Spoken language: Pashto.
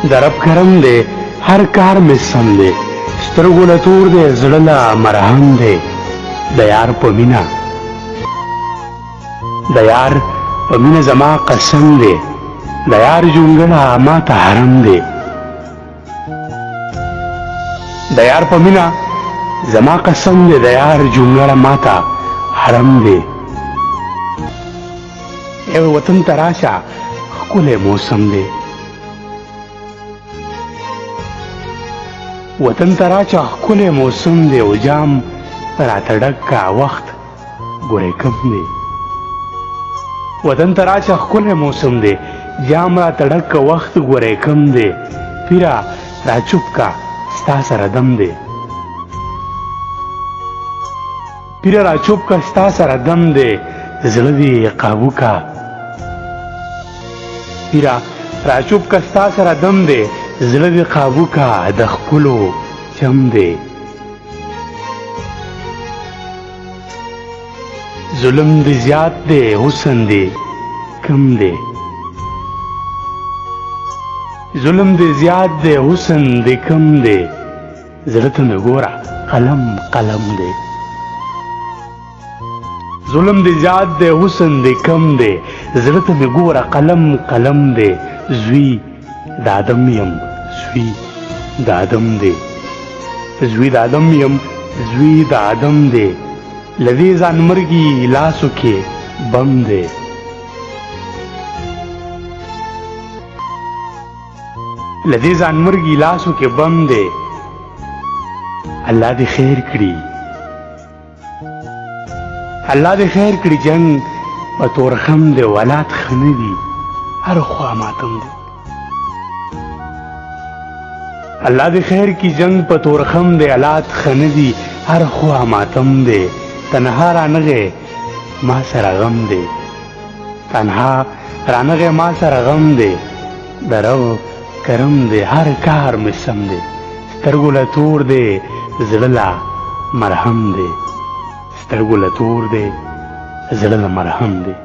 درب کرم دی هر کار می سم دی سترګو له تور دی زړه له مرهم دی د یار په مینه د یار په مینه زما قسم دی د یار جونګړه ما ته حرم دی د یار په مینه زما قسم دی د یار جونګړه ما ته حرم دی ای وطن ته راشه ښکلی موسم دی وطن ته راشه ښکلی موسم دی او جام راته ډک کا وخت ګورې کم دی وطن ته راشه ښکلی موسم دی جام راته ډک کا وخت ګورې کم دی پیره را چوپ کا ستا سره دم دی پیره را چوپ کا ستا سره دم دی زړه دې قابو کا پیره را چوپ کا ستا سره دم دی زړه دې قابو کا د ښکلو چم دی ظلم دې زیات دی حسن دې کم دی ظلم دې زیات دی حسن دې کم دی زړه ته مې ګوره قلم قلم دی ظلم دې زیات دی حسن دې کم دی زړه ته مې ګوره قلم قلم دی زوی د آدم یم زوی د آدم دی زوی د آدم یم زوی د آدم دی له دې ځانمرګي لاسو کې بم دی له دې ځانمرګي لاسو کې بم دی الله دې خیر کړي الله دې خیر کړي جنگ په تورخم دی ولات ښه نه دي هر خوا ماتم دی الله دې خیر کی جنگ په تورخم دی حالات ښه نه دي هر خوا ماتم دی تنها رانغې ما سره غم دی تنها رانغې ما سره غم دی د رب کرم دی هر کار مې سم دی سترګو له تور دی زړه له مرهم دی سترګو له تور دی زړه له مرهم دی